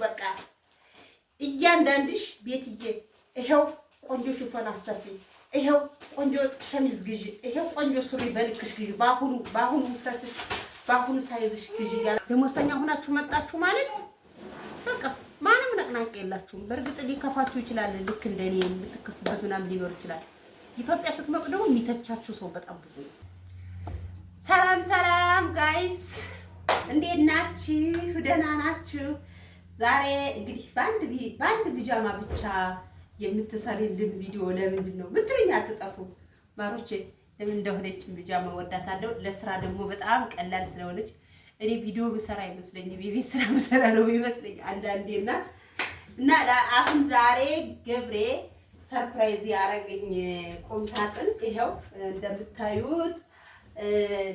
በቃ እያንዳንድሽ ቤትዬ ይሄው ቆንጆ ሽፎን አሰፊ፣ ይሄው ቆንጆ ሸሚዝ ግዢ፣ ይሄው ቆንጆ ሱሪ በልክሽ ግዢ፣ በአሁኑ ውፍረትሽ በአሁኑ ሳይዝሽ ግዢ እያለ ደሞዝተኛ ሆናችሁ መጣችሁ ማለት በቃ ማንም ነቅናቅ የላችሁም። በእርግጥ ሊከፋችሁ ይችላል። ልክ እንደኔ የምትከፉበት ምናምን ሊኖር ይችላል። ኢትዮጵያ ስትመጡ ደግሞ የሚተቻችሁ ሰው በጣም ብዙ ነው። ሰላም ሰላም ጋይስ እንዴት ናችሁ? ደህና ናችሁ? ዛሬ እንግዲህ በአንድ ቢጃማ ብቻ የምትሰሪልን ቪዲዮ ለምንድን ነው ብትሉኝ አትጠፉ ማሮቼ። ለምን እንደሆነች ቢጃማ ወዳታለሁ። ለስራ ደግሞ በጣም ቀላል ስለሆነች እኔ ቪዲዮ ብሰራ አይመስለኝም፣ የቤት ስራ ብሰራ ነው የሚመስለኝ አንዳንዴና እና አሁን ዛሬ ገብሬ ሰርፕራይዝ ያደረገኝ ቁም ሳጥን ይሄው እንደምታዩት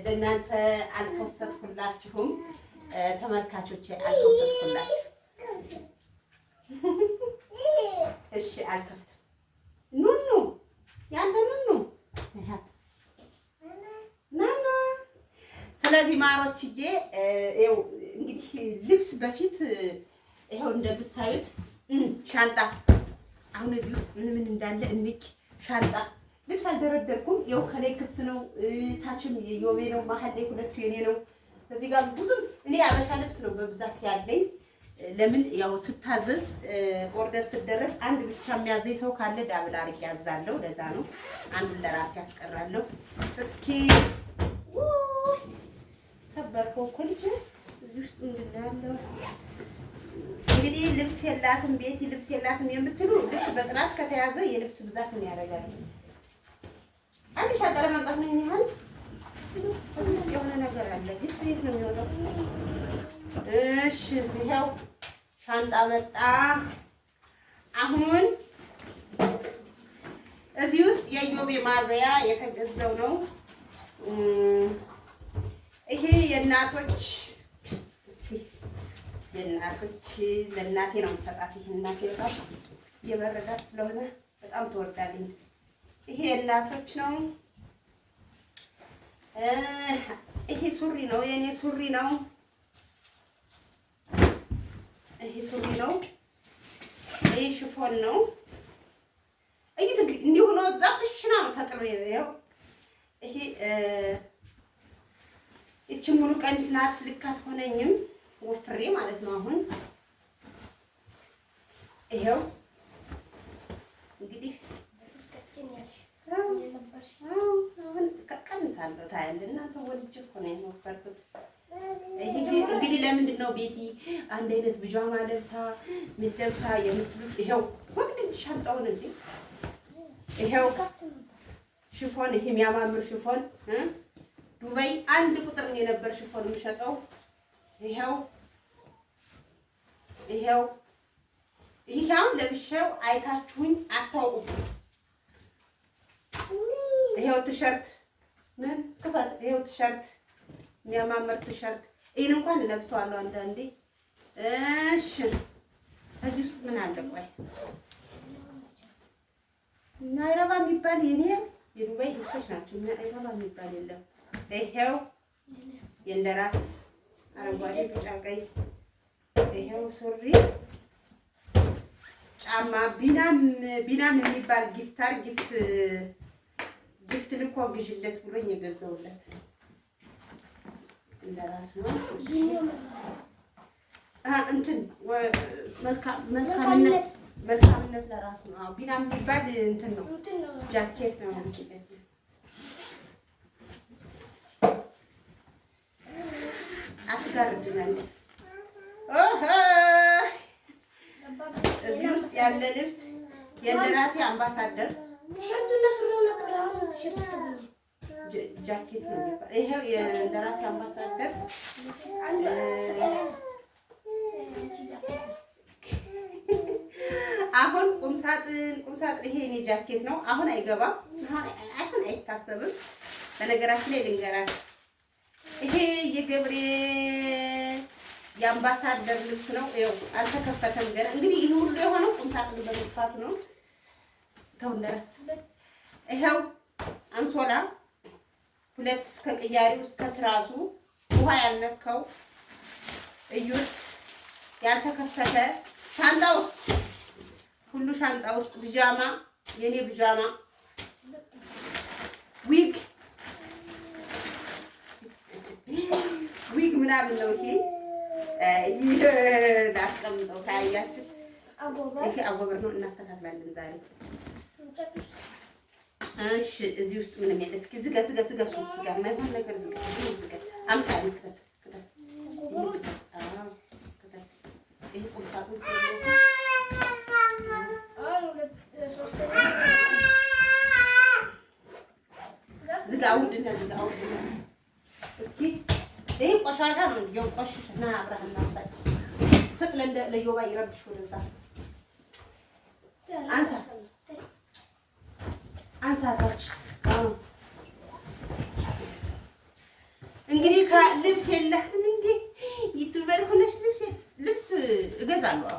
ለእናንተ አልከሰትኩላችሁም ተመልካቾቼ፣ አልከሰትኩላችሁ። እሺ አልከፍትም። ኑኑ ያንተ ኑኑ ናና። ስለዚህ ማሮችዬ ይኸው እንግዲህ ልብስ በፊት ይኸው እንደምታዩት ሻንጣ፣ አሁን እዚህ ውስጥ ምን እንዳለ እንክ ሻንጣ ልብስ አልደረደርኩም። ይኸው ከላይ ክፍት ነው፣ ታችም የዮቤ ነው፣ መሀል ላይ ሁለቱ የኔ ነው። እዚህ ጋር ብዙም እኔ አበሻ ልብስ ነው በብዛት ያለኝ። ለምን ያው ስታዘዝ ኦርደር ስደረግ አንድ ብቻ የሚያዘኝ ሰው ካለ ዳብል አድርጌ ያዛለሁ። ለዛ ነው አንዱን ለራሴ ያስቀራለሁ። እስኪ ሰበርከው እኮ ልጅ እዚህ ውስጥ ምንድን ነው ያለው? እንግዲህ ልብስ የላትም ቤቲ ልብስ የላትም የምትሉ ልብስ በጥራት ከተያዘ የልብስ ብዛት ምን ያደርጋል? አንድ ሻንጣ ለማምጣት ነው የሚሆን። የሆነ ነገር አለ ግን ቤት ነው የሚወጣው። እሺ ይኸው ሻንጣ መጣ። አሁን እዚህ ውስጥ የዮቤ ማዘያ የተገዛው ነው። ይሄ የእናቶች እስቲ የእናቶች ለእናቴ ነው የምሰጣት። ይሄ እናቴ በጣም የበረዳት ስለሆነ በጣም ትወዳለኝ። ይሄ የእናቶች ነው። ይሄ ሱሪ ነው፣ የኔ ሱሪ ነው። ይሄ ሱሪ ነው። ይሄ ሽፎን ነው። እይት እንግዲህ እንዲሁ ነው። እዛ ክሽና ነው ተጥሬ ነው። ይሄ እቺ ሙሉ ቀሚስ ናት። ልክ አትሆነኝም፣ ወፍሬ ማለት ነው። አሁን ይሄው እንግዲህ አሁን ቀንሳለሁ። ታያለህ እናንተ ወልጄ እኮ ነው የወፈርኩት። እንግዲህ ለምንድን ነው ቤቲ አንድ አይነት ቢጃማ ለብሳ ምን ለብሳ የምትሉት? ይሄው ወግድ ሻንጣውን እንዴ ይሄው ሽፎን፣ ይሄ የሚያማምር ሽፎን ዱባይ አንድ ቁጥር ነው የነበር ሽፎን የምሸጠው። ይሄው ይሄው ለብሼው አይታችሁኝ አታውቁም። ይሄው ቲሸርት ምን ክፈት፣ ይሄው ቲሸርት የሚያማምር ቲሸርት። ይሄን እንኳን ለብሰዋለሁ አንዳንዴ። እሺ እዚህ ውስጥ ምን አለ? ቆይ ናይረባ የሚባል የኔ የዱባይ ልብሶች ናቸው። ናይረባ የሚባል የለም። ይሄው የእንደራስ አረንጓዴ፣ ቢጫ፣ ቀይ። ይሄው ሱሪ፣ ጫማ ቢናም የሚባል ጊፍታር ጊፍት ልኮ ግዥለት ብሎኝ የገዛውለት እንደራስ ነው። እንትን መልካምነት ለራስ ነው። አዎ ቢናም የሚባል እንትን ነው፣ ጃኬት ነው ማለት ነው። አትጋርድናል። እዚህ ውስጥ ያለ ልብስ የእንደራሴ አምባሳደር ጃኬት ነው የሚባል። ይሄው የእንደራሴ አምባሳደር አሁን ቁምሳጥን ይሄ የኔ ጃኬት ነው። አሁን አይገባም፣ አሁን አይታሰብም። በነገራችን ላይ ልንገራችሁ፣ ይሄ የገብሬ የአምባሳደር ልብስ ነው። ይኸው አልተከፈተም ገና። እንግዲህ ይሄ ሁሉ የሆነው ቁምሳጥን በመጥፋቱ ነው። ተው እንደራስ። ይሄው አንሶላ ሁለት እስከ ቅያሪው እስከ ትራሱ ውሃ ያልነካው እዩት። ያልተከፈተ ሻንጣ ውስጥ ሁሉ ሻንጣ ውስጥ ቢጃማ፣ የኔ ቢጃማ፣ ዊግ ምናምን ነው። ይሄ ላስቀምጠው ታያችሁ። ይሄ አጎበር ነው። እናስተካክላለን ዛሬ። እሺ እዚህ ውስጥ ምንም የለ። እስኪ ዝጋ የማይሆን ነገር ዝጋ። አምጣ ልክተት ይሄ ቁም ሳጥን ዝጋ። ውድና ዝጋ። እስኪ ይሄ ቆሻሻ ነው። እንዲያው ቆሽሽ እና አብረን እናሳይ ስጥ ለዮባ ይረብሽ ወደዛ አንሳታች እንግዲህ ከልብስ የለህም እንዴ? ዩቲዩበር ሆነሽ ልብስ እገዛለሁ።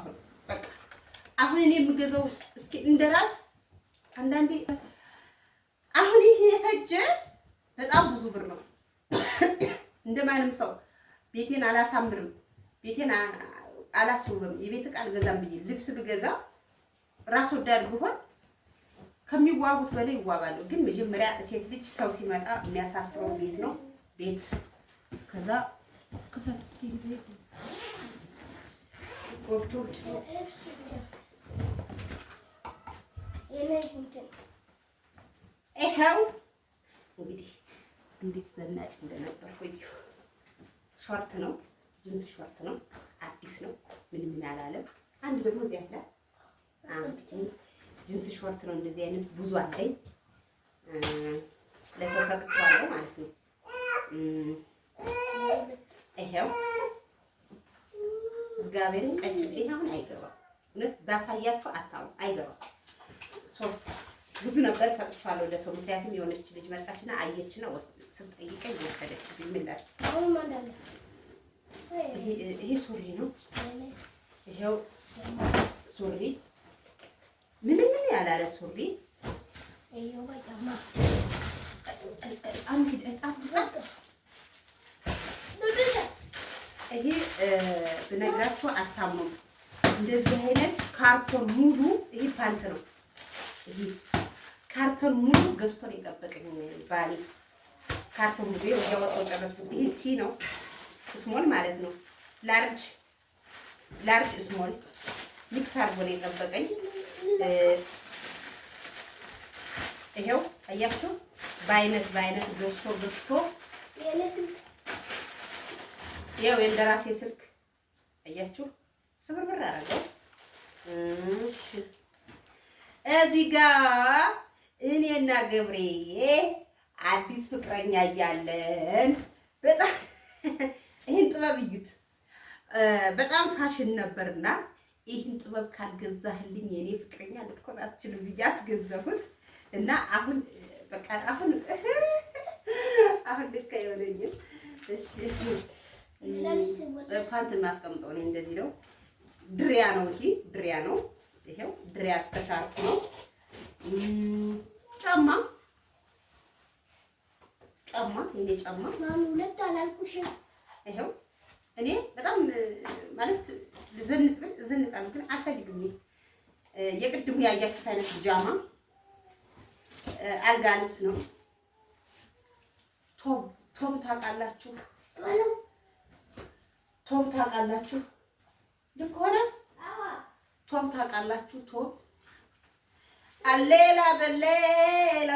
አሁን እኔ የምገዛው እስኪ እንደራስ አንዳንዴ አሁን ይሄ የፈጀ በጣም ብዙ ብር ነው። እንደማንም ሰው ቤቴን አላሳምርም፣ ቤቴን አላስውብም፣ የቤት ዕቃ አልገዛም ብዬ ልብስ ብገዛ ራስ ወዳድ ብሆን ከሚዋቡት በላይ ይዋባለሁ። ግን መጀመሪያ ሴት ልጅ ሰው ሲመጣ የሚያሳፍረው ቤት ነው። ቤት ከዛ ክፈት እስኪ ቤት ወርቶት ይኸው እንግዲህ እንዴት ዘናጭ እንደነበርኩኝ ሾርት ነው፣ ጅንስ ሾርት ነው፣ አዲስ ነው፣ ምንም ያላለም። አንድ ደግሞ እዚያ ላይ ጅንስ ሾርት ነው። እንደዚህ አይነት ብዙ አለኝ፣ ለሰው ሰጥቼዋለሁ ማለት ነው። ይሄው እግዚአብሔርን ቀጭጤ አሁን አይገባም። እውነት ባሳያችሁ አታው አይገባም። ሶስት ብዙ ነበር ሰጥቼዋለሁ ለሰው። ምክንያቱም የሆነች ልጅ መጣችና አየችና ስትጠይቀኝ ወሰደችብኝ። ምን ላድርግ? ይሄ ሱሪ ነው። ይሄው ሱሪ ምንም ያላለ ሱሪ ይሄ ብነግራችሁ አታምኑም። እንደዚህ አይነት ካርቶን ሙሉ ይሄ ፓንት ነው። ይሄ ካርቶን ሙሉ ገዝቶ ነው የጠበቀኝ ባሌ። ካርቶን ሙሉ ያወጣው ጨረስኩት። ይሄ ሲ ነው፣ ስሞል ማለት ነው። ላርጅ ስሞል ሚክስ አድርጎ ነው የጠበቀኝ። ይሄው አያችሁ፣ በአይነት ገዝቶ ያው የእንደራሴ ስልክ አያችሁ፣ ስብርብር አደረገው። እሺ እዚህ ጋር እኔና ገብሬ አዲስ ፍቅረኛ እያለን በጣም ይሄን ጥበብ እዩት። በጣም ፋሽን ነበርና ይሄን ጥበብ ካልገዛህልኝ የኔ ፍቅረኛ ልትሆን አትችልም ብዬ አስገዛሁት እና አሁን በቃ አሁን ልክ አይሆነኝም። እሺ ፓንት ማስቀምጠው ነው። እንደዚህ ነው። ድሪያ ነው። ይሄ ድሪያ ነው። ይሄው ድሪያ ስፔሻል ነው። ጫማ የኔ ጫማ ማሚ ሁለት አላልኩሽም? ይሄው እኔ በጣም ማለት ልዘንጣለሁ ግን አልፈልግም። የቅድሙ ያያችሁት አይነት ፒጃማ አልጋ ልብስ ነው። ቶብ ታውቃላችሁ? ቶብ ታውቃላችሁ? ልክ ሆነ። ቶብ ታውቃላችሁ? ቶብ አሌላ በሌላ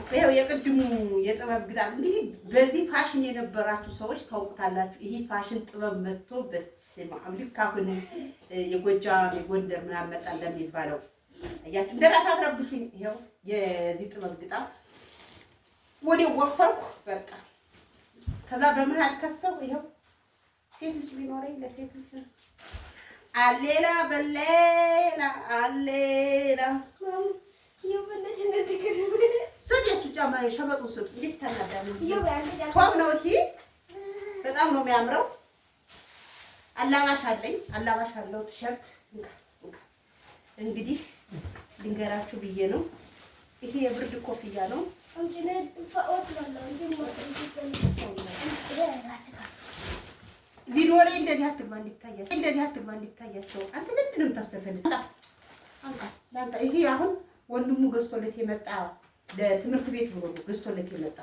ይሄው የቅድሙ የጥበብ ግጣም እንግዲህ በዚህ ፋሽን የነበራችሁ ሰዎች ታውቁታላችሁ። ይሄ ፋሽን ጥበብ መጥቶ በስመ አብ ልክ አሁን የጎጃም የጎንደር ምናምን መጣ እንደሚባለው አያችሁ። እንደራስ አትረብሹኝ። ይሄው የዚህ ጥበብ ግጣም ወዲያው ወፈርኩ በቃ። ከዛ በመሃል ከሰው ይሄው ሴት ልጅ ቢኖረኝ ለሴት ልጅ አሌላ በሌላ አሌላ ሰደሱ ጫማ ሸበጡ ስጥ እንዴት ታናዳለ ቶም ነው። ይሄ በጣም ነው የሚያምረው። አላባሽ አለው ቲሸርት እንግዲህ ልንገራችሁ ብዬ ነው። ይሄ የብርድ ኮፍያ ነው። ቪዲዮ ላይ እንደዚህ አትግባ እንዲታያቸው። አንተ ምንድን ነው የምታስተፈልግ? ይሄ አሁን ወንድሙ ገዝቶለት የመጣ ለትምህርት ቤት ብሎ ነው ገዝቶለት የመጣ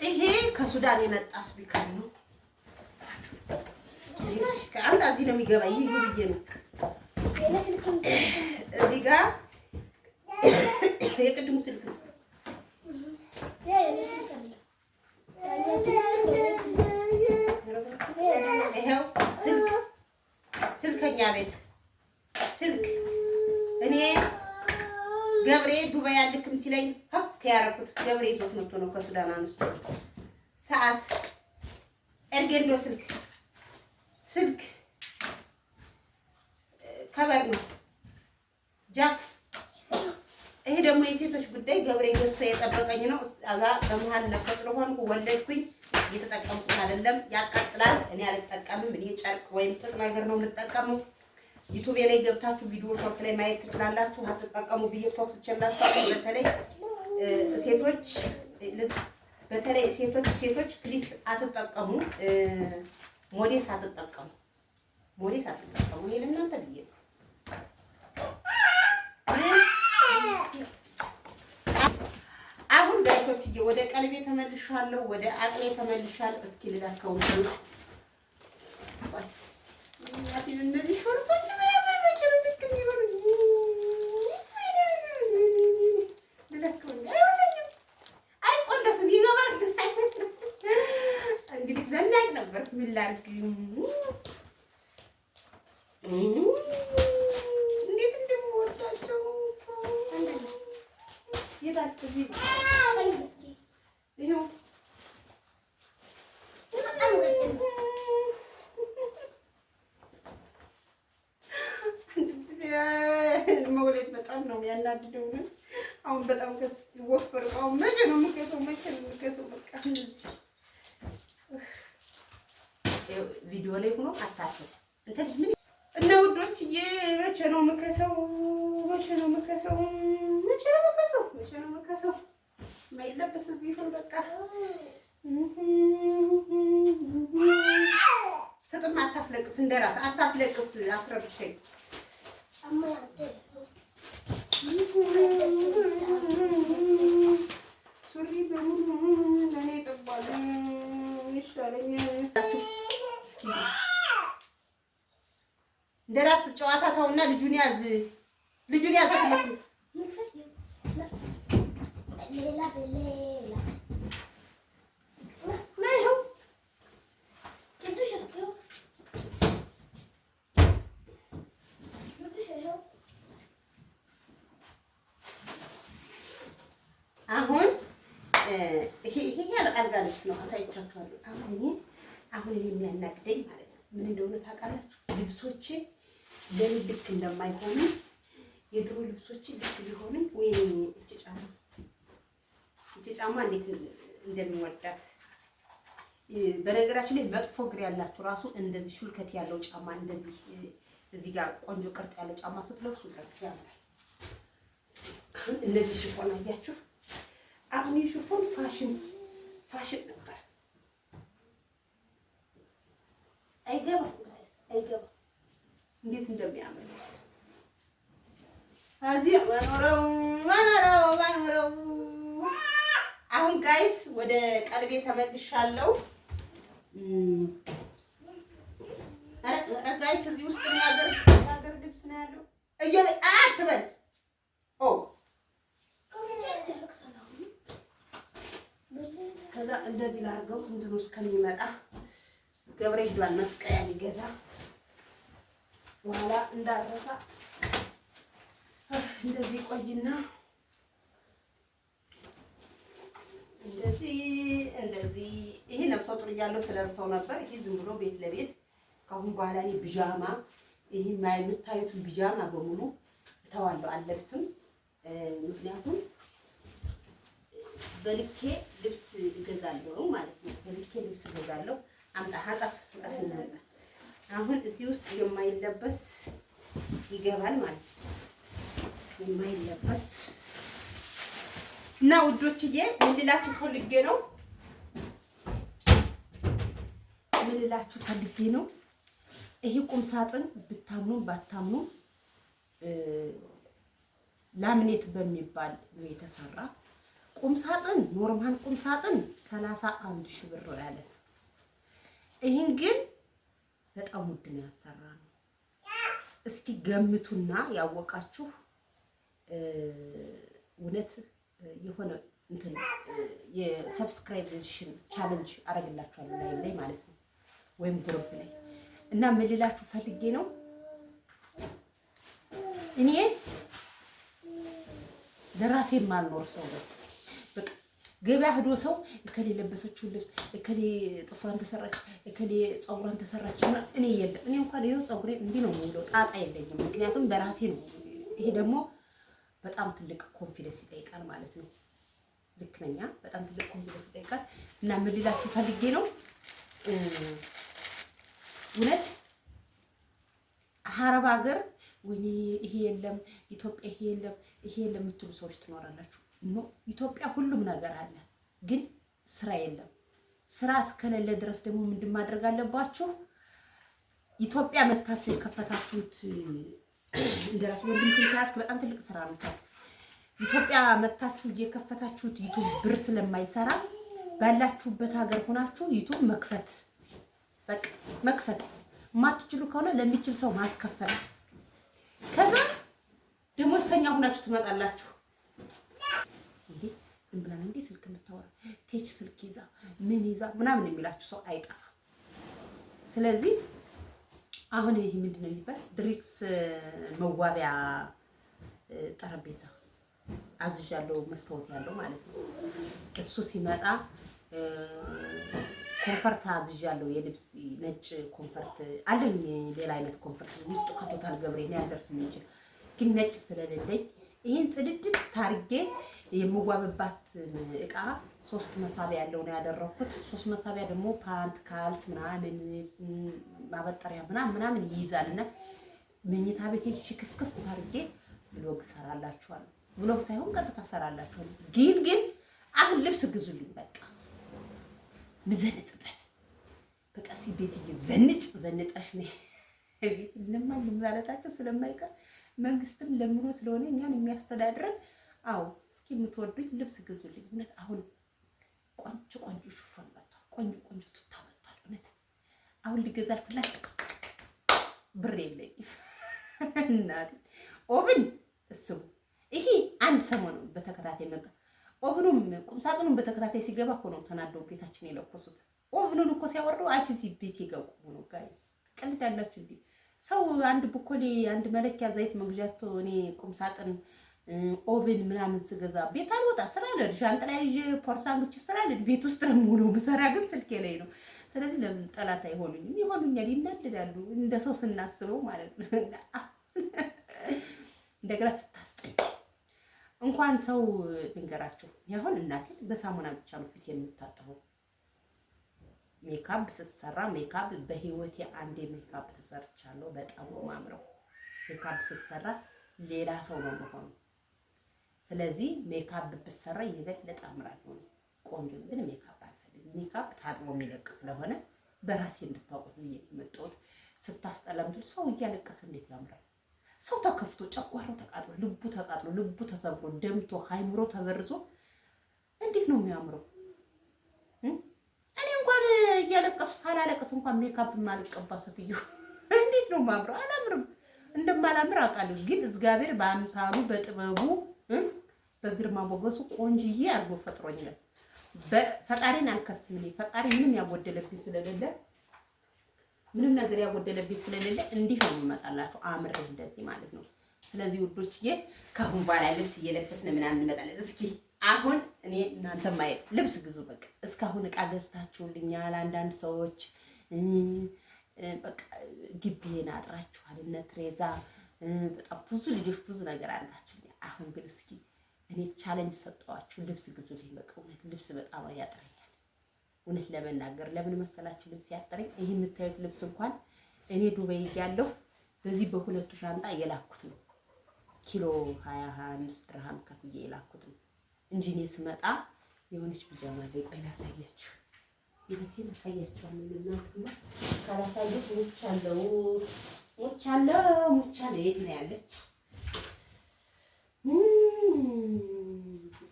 ይሄ ከሱዳን የመጣ ስፒከር ነው። ከአንድ እዚህ ነው የሚገባ። ይሄ ብዬ ነው እዚህ ጋር የቅድሙ ስልክ ይኸው ስልከኛ ቤት ስልክ እኔ ገብሬ ዱባይ አልክም ሲለኝ ሀክ ያደረኩት ገብሬ ይዞት መጥቶ ነው ከሱዳን አንስቶ ሰዓት ኤርጌንዶ ስልክ ከበር ነው ጃክ። ይሄ ደግሞ የሴቶች ጉዳይ ገብሬ ገዝቶ የጠበቀኝ ነው። አዛ በመሃል ነፈጥሮ ሆንኩ ወለድኩኝ። እየተጠቀምኩት አይደለም፣ ያቃጥላል። እኔ አልጠቀምም። እኔ ጨርቅ ወይም ጥጥ ነገር ነው የምጠቀመው። ዩቲዩብ ላይ ገብታችሁ ቪዲዮ ሾፕ ላይ ማየት ትችላላችሁ። አትጠቀሙ ብዬ ፖስት ችላላችሁ። በተለይ ሴቶች ፕሊስ አትጠቀሙ። ሞዴስ አትጠቀሙ። እኔ ለእናንተ ብዬ ነው። አሁን ጋይሶችዬ ወደ ቀልቤ ተመልሻለሁ፣ ወደ አቅሌ ተመልሻለሁ። እስኪ ልላከው ነው እነዚህ ሾርቶች አይቆለፍም፣ ይገባል። እንግዲህ ዘናጭ ነበር። ምን ላድርግ? እንዴት እንደምወዳቸው መውለድ በጣም ነው የሚያናድደው። አሁን በጣም ወፈር። አሁን መቼ ነው የምከሰው? በቃ ቪዲዮ ላይ ሆኖ አታፍር እና ውዶችዬ፣ መቼ ነው የምከሰው? ማይለበስ እዚህ ይሁን በቃ ስጥማ። አታስለቅስ፣ እንደራስ አታስለቅስ። አትረብሸኝ። ሱሪ በሙሉ ለእኔ ጠባል ይሻለኛል። እንደራስ ጨዋታ ተውና ልጁን ያዝ። አሁን ይሄ አልጋ ልብስ ነው፣ አሳይቻችኋለሁ። አሁን የሚያናድደኝ ማለት ነው ምን እንደሆነ ታውቃላችሁ? ልብሶቼ ለምን ልክ እንደማይሆኑ የድሮ ልብሶቼ ልክ ቢሆኑ ወይ እቺ ጫማ እንዴት እንደሚወዳት። በነገራችን ላይ መጥፎ እግር ያላችሁ ራሱ እንደዚህ ሹልከት ያለው ጫማ እንደዚህ እዚህ ጋር ቆንጆ ቅርጽ ያለው ጫማ ስትለብሱ ያምራል። አሁን እነዚህ ሽፎን አያችሁ? አሁን የሽፎን ፋሽን ነበር። አይገባም እንዴት እንደሚያምሩት እዚህ ማኖረው። አሁን ጋይስ ወደ ቀልቤ ተመልሻለሁ። ጋይስ እዚህ ውስጥ ነው ያገር ልብስ ነው ያለው። አትበል ከዛ እንደዚህ ላድርገው እንትኑ እስከሚመጣ። ገብሬ ሄዷል መስቀያ ሊገዛ። በኋላ እንዳረሳ እንደዚህ ቆይና እንደዚህ ይሄ ነፍሰ ጡር እያለሁ ስለብሰው ነበር። ይሄ ዝም ብሎ ቤት ለቤት። ከአሁን በኋላ እኔ ቢጃማ ይሄ የምታዩትን ቢጃማ በሙሉ እተዋለሁ፣ አልለብስም። ምክንያቱም በልኬ ልብስ እገዛለሁ ማለት ነው። በልኬ ልብስ እገዛለሁ። አምጣ ሀጣፍ እናምጣ። አሁን እዚህ ውስጥ የማይለበስ ይገባል ማለት ነው። የማይለበስ እና ውዶችዬ ምን ልላችሁ ፈልጌ ነው ይሄ ቁም ሳጥን ብታምኑ ባታምኑ ላምኔት በሚባል ነው የተሰራ ቁም ሳጥን ኖርማል ቁም ሳጥን 31 ሺህ ብር ያለ ይሄን ግን በጣም ውድ ነው ያሰራነው እስኪ ገምቱና ያወቃችሁ እውነት የሆነ እንትን የሰብስክራይቤሽን ቻሌንጅ አደርግላችኋለሁ ላይ ማለት ነው ወይም ግሩፕ ላይ እና ምን ልላችሁ ፈልጌ ነው እኔ ለራሴ ማልኖር ሰው ነው በቃ ገበያ ሄዶ ሰው እከሌ ለበሰችው ልብስ እከሌ ጥፍሯን ተሰራች እከሌ ፀጉሯን ተሰራች እኔ የለም እኔ እንኳን ይሄው ፀጉሬ እንዲህ ነው የሚለው ጣጣ የለኝም ምክንያቱም በራሴ ነው ይሄ ደግሞ በጣም ትልቅ ኮንፊደንስ ይጠይቃል ማለት ነው ልክ ነኝ በጣም ትልቅ ኮንፊደንስ ይጠይቃል እና ምን ልላችሁ ፈልጌ ነው እውነት አረብ ሀገር ወይኔ ይሄ የለም ኢትዮጵያ ይሄ የለም የምትሉ ሰዎች ትኖራላችሁ ኢትዮጵያ ሁሉም ነገር አለ ግን ስራ የለም ስራ እስከሌለ ድረስ ደግሞ ምንድን ማድረግ አለባችሁ ኢትዮጵያ መታችሁ የከፈታችሁት እንደራሱ ወንድም ትንታስ በጣም ትልቅ ስራ ነው ኢትዮጵያ መታችሁ የከፈታችሁት ዩቲዩብ ብር ስለማይሰራ ባላችሁበት ሀገር ሆናችሁ ዩቲዩብ መክፈት ማትችሉ ከሆነ ለሚችል ሰው ማስከፈት ከዛ ደሞዝተኛ ሆናችሁ ትመጣላችሁ እንዴ ዝም ብላ እንዴ ስልክ የምታወራ ቴች ስልክ ይዛ ምን ይዛ ምናምን የሚላችሁ ሰው አይጠፋ ስለዚህ አሁን ይሄ ምንድነው የሚባል ድሪክስ መዋቢያ ጠረጴዛ አዝዣለሁ መስታወት ያለው ማለት ነው እሱ ሲመጣ ኮንፈርት አዝዣለሁ የልብስ ነጭ ኮንፈርት አለኝ ሌላ አይነት ኮንፈርት ውስጥ ከቶታል ገብሬን ያደርስም እንጂ ግን ነጭ ስለሌለኝ ይሄን ጽድድት ታርጌ የምዋብባት እቃ 3 መሳቢያ ያለው ነው ያደረኩት 3 መሳቢያ ደግሞ ፓንት ካልስ ምናምን ማበጠሪያ ምናምን ይይዛልና መኝታ ቤቴ ሽክፍክፍ አርጌ ብሎግ ሰራላችኋለሁ ብሎግ ሳይሆን ቀጥታ ሰራላችኋለሁ ግን አሁን ልብስ ግዙልኝ በቃ ምዘንጥበት በቃ ሲቤት ዘንጠሽ ነው ቤት ለማን ማለታቸው ስለማይቀር መንግስትም ለምሮ ስለሆነ እኛን የሚያስተዳድረን አው እስኪ የምትወዱኝ ልብስ ግዙልኝ እውነት አሁን ቆንጆ ሽፎን መጣ ቆንጆ ቱታ መጣ እውነት አሁን ልገዛልኩላሽ ብር የለኝም እናት ኦቭን እሱ ይሄ አንድ ሰሞን በተከታታይ መጣ ኦቭኑም ቁምሳጥኑም በተከታታይ ሲገባ እኮ ነው ተናደው ቤታችን የለኮሱት ኦቭኑን እኮ ሲያወርዱ አይሲሲ ቤት ይገቡ ነው ጋይስ ትቀልዳላችሁ እንዴ ሰው አንድ ቡኮሌ አንድ መለኪያ ዘይት መግዣቶ እኔ ቁምሳጥን ኦቭን ምናምን ስገዛ ቤት አልወጣ ስራ አለ ሻንጥላ ይዤ ፖርሳንዶች ስራ አለ ቤት ውስጥ ነው ሙሉ ምሰራ ግን ስልኬ ላይ ነው ስለዚህ ለምን ጠላት አይሆኑኝም ይሆኑኛል ይናደዳሉ እንደ ሰው ስናስበው ማለት ነው እንደገና ስታስጠይ እንኳን ሰው ልንገራችሁ ያሁን እናቴ በሳሙና ብቻ ነው ፊት የምታጠበው ሜካፕ ስሰራ ሜካፕ በህይወቴ አንዴ ሜካፕ ተሰርቻለሁ በጣም ነው ማምረው ሜካፕ ስሰራ ሌላ ሰው ነው መሆኑ ስለዚህ ሜካፕ ብሰራ ይበልጥ አምራለሁ ቆንጆ ግን ሜካፕ አልፈልግም ሜካፕ ታጥቦ የሚለቅ ስለሆነ በራሴ እንድታውቁት የመጣሁት ስታስጠላም ሰው እያለቀሰ እንዴት ያምራል ሰው ተከፍቶ ጨጓራው ተቃጥሎ ልቡ ተሰብሮ ደምቶ ሃይምሮ ተበርዞ እንዴት ነው የሚያምረው እኔ እንኳን እያለቀሱ ሳላለቀስ እንኳን ሜካፕ ማልቀባ ስትዩ እንዴት ነው ማምረው አላምርም እንደማላምር አውቃለሁ ግን እግዚአብሔር በአምሳሉ በጥበቡ በግርማ ሞገሱ ቆንጅዬ አርጎ ፈጥሮኛል በፈጣሪን አልከስም እኔ ፈጣሪ ምንም ያጎደለብኝ ስለሌለ ምንም ነገር ያጎደለብኝ ስለሌለ እንዲህ ነው የሚመጣላችሁ አምር እንደዚህ ማለት ነው ስለዚህ ውዶችዬ ካሁን በኋላ ልብስ እየለበስን ምናምን እንመጣለን እስኪ አሁን እኔ እናንተ ማየት ልብስ ግዙ በቃ እስካሁን እቃ ገዝታችሁልኛል አንዳንድ ሰዎች በቃ ግቢዬን አጥራችኋል እነ ትሬዛ በጣም ብዙ ልጆች ብዙ ነገር አድርጋችሁልኛል አሁን ግን እስኪ እኔ ቻሌንጅ ሰጠዋችሁ ልብስ ግዙልኝ በቃ እውነት ልብስ በጣም ያጥረኛል እውነት ለመናገር ለምን መሰላችሁ ልብስ ያጠረኝ ይሄ የምታዩት ልብስ እንኳን እኔ ዱባይ ያለው በዚህ በሁለቱ ሻንጣ የላኩት ነው ኪሎ 25 ድርሃም ከፍዬ የላኩት እንጂ እኔ ስመጣ የሆነች ቢጃማ ላይ ቆይ ላሳያችሁ። ይሄን አሳያችኋለሁ። እናንተማ ካላሳየሁ ሙቻለው የት ነው ያለች?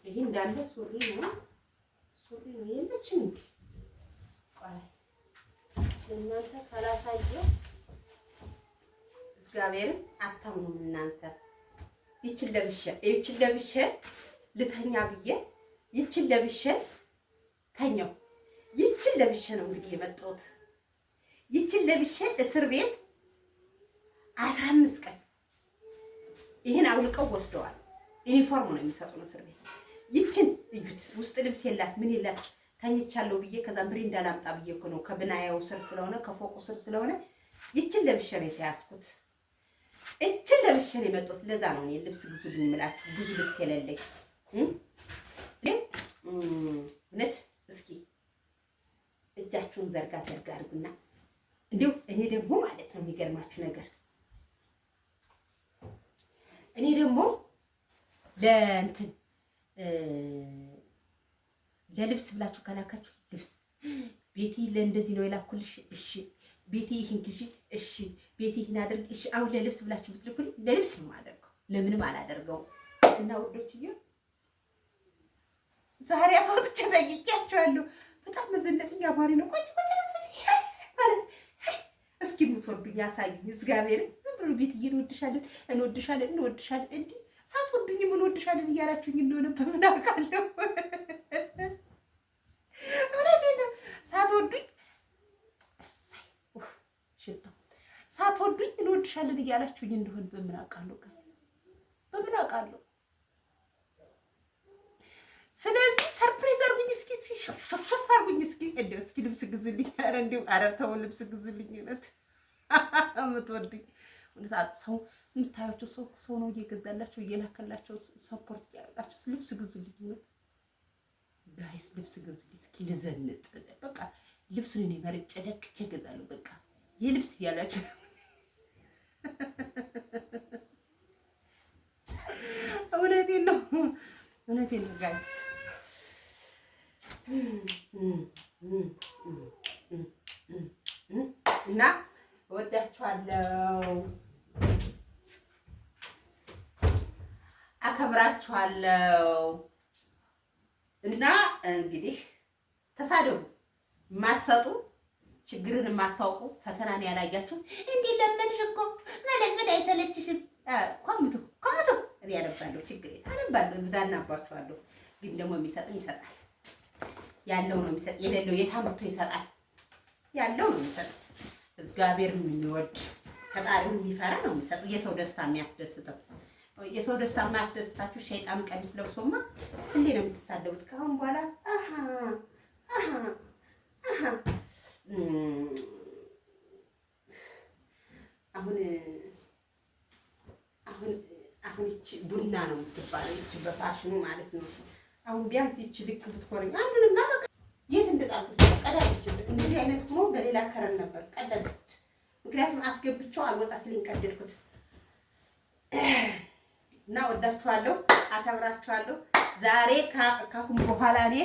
ይሄ እንዳለ ሱሪ ነው የለችም እንዴ? ቆይ እናንተ ካላሳየሁ እግዚአብሔርን አታምኑም እናንተ። ይችን ለብሼ ልተኛ ብዬ ይችን ለብሼ ተኛው። ይችን ለብሼ ነው እንግዲህ የመጣሁት። ይችን ለብሼ እስር ቤት 15 ቀን ይሄን አውልቀው ወስደዋል። ዩኒፎርም ነው የሚሰጡን እስር ቤት። ይችን እዩት። ውስጥ ልብስ የላት ምን የላት ተኝቻለሁ ብዬ ከዛ ብሬ እንዳላምጣ ብዬ እኮ ነው ከብናያው ስር ስለሆነ ከፎቁ ስር ስለሆነ ይችን ለብሼ ነው የተያዝኩት። እችን ለብሼ ነው የመጣሁት። ለዛ ነው እኔ ልብስ ግዙልኝ የምላችሁ ብዙ ልብስ የሌለኝ እውነት። እስኪ እጃችሁን ዘርጋ አድርጉና እንዲሁ እኔ ደግሞ ማለት ነው የሚገርማችሁ ነገር እኔ ደግሞ ለእንትን ለልብስ ብላችሁ ከላካችሁ ልብስ ቤቲ ለእንደዚህ ነው የላኩልሽ፣ እሺ ቤቲ ይህን ግዢ፣ እሺ ቤቲ ይህን አድርግ፣ እሺ አሁን ለልብስ ብላችሁ ብትልኩልኝ ለልብስ ነው የማደርገው፣ ለምንም አላደርገውም። እና ውዶችዬ ዛሬ አፋውጥቼ ጠይቄያቸዋለሁ። በጣም መዘነጥኛ አማሪ ነው። ቆጭ ማለት እስኪ የምትወዱኝ ያሳዩኝ። እግዚአብሔርን ዝም ብሎ ቤትዬ እንወድሻለን እንዲህ ሳትወዱኝ ምን እንወድሻለን እያላችሁኝ እንደሆነ በምን አውቃለሁ? እውነቴን ነው። ሳትወዱኝ ሽታው ሳትወዱኝ እንወድሻለን እያላችሁኝ እንደሆነ በምን አውቃለሁ? በምን አውቃለሁ? ስለዚህ ሰርፕራይዝ አርጉኝ እስኪ ሸፍሸፍ አርጉኝ እስኪ እንደው እስኪ ልብስ ግዙልኝ። ኧረ እንደው ኧረ ተው ልብስ ግዙልኝ። እውነት የምትወዱኝ እውነት ሰው የምታያቸው ሰው ነው እየገዛላቸው እየላከላቸው ሰፖርት እያደረጋቸው ልብስ ግዙልኝ። እውነት ጋይስ ልብስ ግዙልኝ እስኪ ልዘንጥ። በቃ ልብሱን እኔ መርጬ ለክቼ እገዛለሁ። በቃ የልብስ እያላችሁ እውነቴን ነው ጋይስ። እና እወዳችኋለሁ፣ አከብራችኋለሁ። እና እንግዲህ ተሳደቡ፣ የማትሰጡ ችግርን የማታውቁ ፈተናን ያላያችሁ እንዲህ ለምንሽ እኮ መለመን አይሰለችሽም? ኮምቱ እኔ ያነባለሁ፣ ችግር አነባለሁ፣ እዝናናባችኋለሁ። ግን ደግሞ የሚሰጥም ይሰጣል፣ ያለው ነው የሚሰጥ። የሌለው የታምርቶ ይሰጣል፣ ያለው ነው የሚሰጥ። እግዚአብሔርን የሚወድ ፈጣሪውን የሚፈራ ነው የሚሰጥ። የሰው ደስታ የሚያስደስተው የሰው ደስታ የማያስደስታችሁ ሸይጣን ቀሚስ ለብሶማ እንዴ ነው የምትሳደቡት? ከአሁን በኋላ አሁን ይቺ ቡና ነው የምትባለው፣ ይቺ በፋሽኑ ማለት ነው። አሁን ቢያንስ ይቺ ልክ ብትኮረኝ አንዱንና የት እንደጣልኩት ቀዳጅት። እንደዚህ አይነት ሆኖ በሌላ ከረን ነበር ቀደድኩት። ምክንያቱም አስገብቼው አልወጣ ስለኝ ቀደድኩት። እና ወዳችኋለሁ፣ አከብራችኋለሁ። ዛሬ ካሁን በኋላ እኔ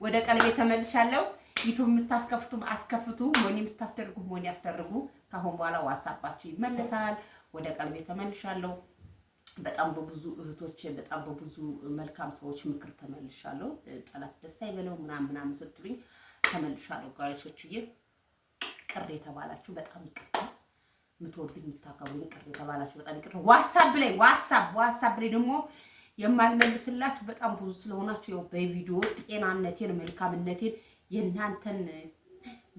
ወደ ቀልቤ ተመልሻለሁ። ዩቲዩብ የምታስከፍቱም አስከፍቱ፣ ሞኒ የምታስደርጉ ሞኒ ያስደርጉ። ካሁን በኋላ ዋትስአፓችሁ ይመለሳል። ወደ ቀልቤ ተመልሻለሁ። በጣም በብዙ እህቶች በጣም በብዙ መልካም ሰዎች ምክር ተመልሻለሁ። ጠላት ደስ አይበለው ምናምን ስትሉኝ ተመልሻለሁ። ጋይሶችዬ ቅር የተባላችሁ በጣም ይቅርታ፣ የምትወዱኝ የምታከብሩኝ ቅር የተባላችሁ በጣም ይቅርታ። ዋትስአፕ ላይ ደግሞ የማልመልስላችሁ በጣም ብዙ ስለሆናችሁ ያው በቪዲዮ ጤናነቴን መልካምነቴን የእናንተን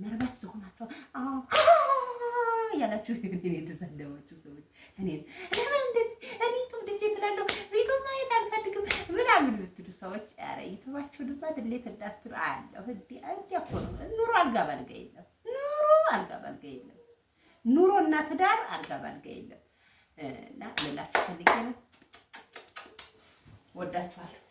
ነርቨስ ሆናችሁ ያላችሁ እኔ የተሰደባችሁ ሰዎች እኔን ለምን እንደዚህ እኔ ዩቲዩብ ድሌት እላለሁ ዩቲዩብ ማየት አልፈልግም ምናምን የምትሉ ሰዎች ኧረ ዩቲዩባችሁንማ ድሌት እንዳትሉ አያለሁ። እንዲህ እኮ ነው ኑሮ አልጋ ባልጋ የለም። ኑሮ እና ትዳር አልጋ ባልጋ የለም። እና ልላችሁ ፈልጌ ነው። ወዳችኋለሁ።